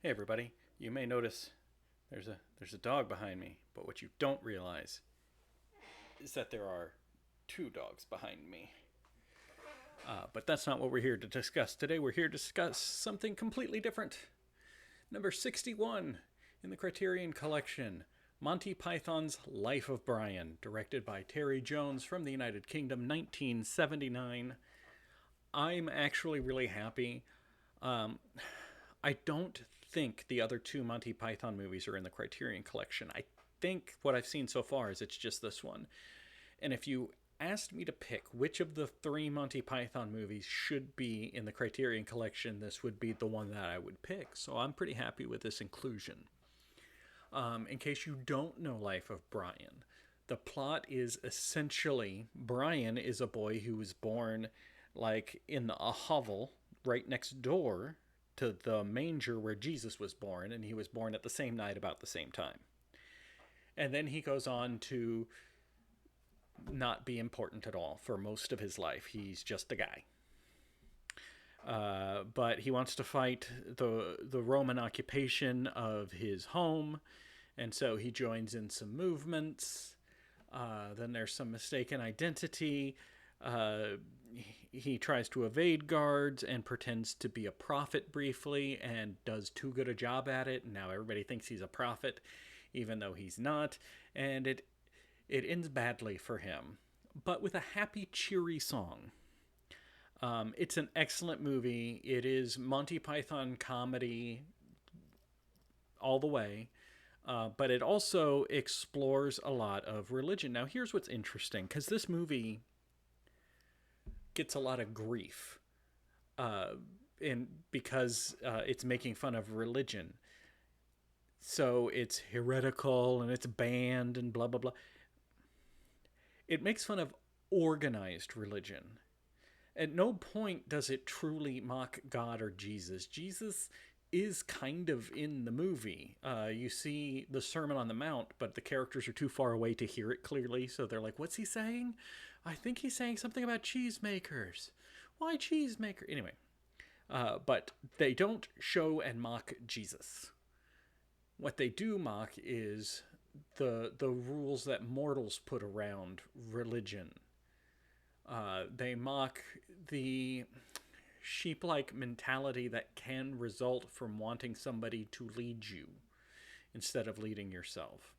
Hey everybody, you may notice there's a dog behind me, but what you don't realize is that there are two dogs behind me. But that's not what we're here to discuss today. We're here to discuss something completely different. Number 61 in the Criterion Collection, Monty Python's Life of Brian, directed by Terry Jones from the United Kingdom, 1979. I'm actually really happy. Um, I don't think the other two Monty Python movies are in the Criterion Collection. I think what I've seen so far is it's just this one. And if you asked me to pick which of the three Monty Python movies should be in the Criterion Collection, this would be the one that I would pick. So I'm pretty happy with this inclusion. In case you don't know Life of Brian, the plot is essentially Brian is a boy who was born like in a hovel right next door to the manger where Jesus was born, and he was born at the same night about the same time. And then he goes on to not be important at all for most of his life. He's just a guy. But he wants to fight the Roman occupation of his home, and so he joins in some movements. Then there's some mistaken identity. Uh, he tries to evade guards and pretends to be a prophet briefly and does too good a job at it. And now everybody thinks he's a prophet, even though he's not. And it ends badly for him, but with a happy, cheery song. It's an excellent movie. It is Monty Python comedy all the way. But it also explores a lot of religion. Now, here's what's interesting because this movie gets a lot of grief uh, because it's making fun of religion. So it's heretical and it's banned and blah, blah, blah. It makes fun of organized religion. At no point does it truly mock God or Jesus. Jesus is kind of in the movie. You see the Sermon on the Mount, but the characters are too far away to hear it clearly, so they're like, what's he saying? I think he's saying something about cheesemakers. Why cheesemaker? Anyway, but they don't show and mock Jesus. What they do mock is the rules that mortals put around religion. They mock the sheep like mentality that can result from wanting somebody to lead you instead of leading yourself.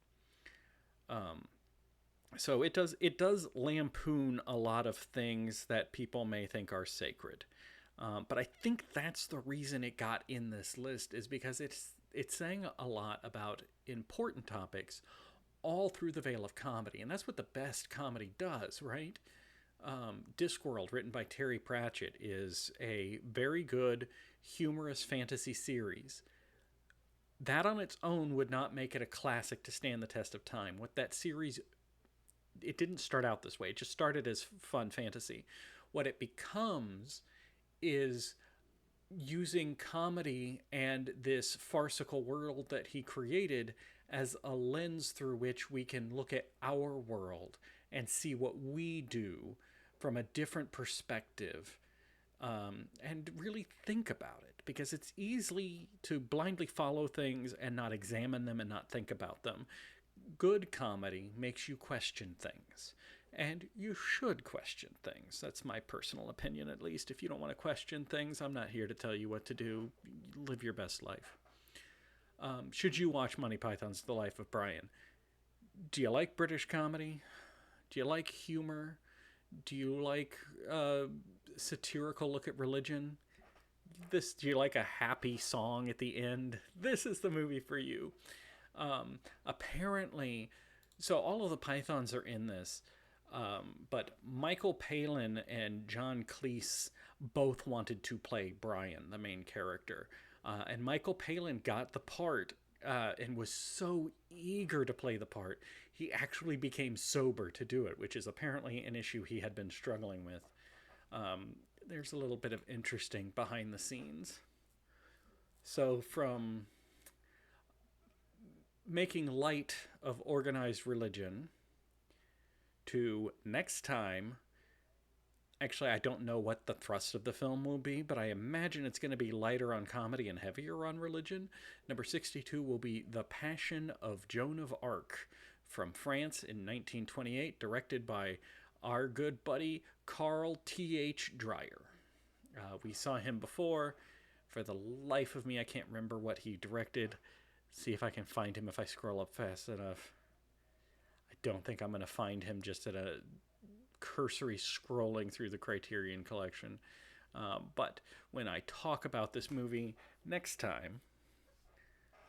So it does lampoon a lot of things that people may think are sacred. But I think that's the reason it got in this list is because it's saying a lot about important topics all through the veil of comedy, and that's what the best comedy does, right? Discworld, written by Terry Pratchett, is a very good, humorous fantasy series. That on its own would not make it a classic to stand the test of time. What that series, it didn't start out this way. It just started as fun fantasy. What it becomes is using comedy and this farcical world that he created as a lens through which we can look at our world and see what we do from a different perspective, and really think about it because it's easy to blindly follow things and not examine them and not think about them. Good comedy makes you question things. And you should question things. That's my personal opinion, at least. If you don't want to question things, I'm not here to tell you what to do. Live your best life. Should you watch Monty Python's The Life of Brian? Do you like British comedy? Do you like humor? Do you like satirical look at religion? Do you like a happy song at the end? This is the movie for you. Apparently, so all of the Pythons are in this, but Michael Palin and John Cleese both wanted to play Brian, the main character. And Michael Palin got the part and was so eager to play the part, he actually became sober to do it, which is apparently an issue he had been struggling with. There's a little bit of interesting behind the scenes. So, from making light of organized religion to next time Actually, I don't know what the thrust of the film will be, but I imagine it's going to be lighter on comedy and heavier on religion. Number 62 will be The Passion of Joan of Arc from France in 1928, directed by our good buddy Carl T.H. Dreyer. We saw him before. For the life of me, I can't remember what he directed. See if I can find him if I scroll up fast enough. I don't think I'm going to find him just at a cursory scrolling through the Criterion Collection. But when I talk about this movie next time,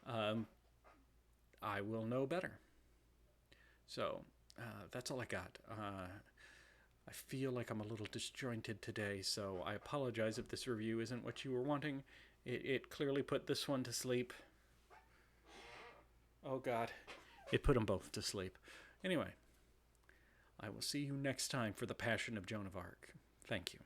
I will know better. So that's all I got. I feel like I'm a little disjointed today, so I apologize if this review isn't what you were wanting. It clearly put this one to sleep. Oh, God. It put them both to sleep. Anyway, I will see you next time for The Passion of Joan of Arc. Thank you.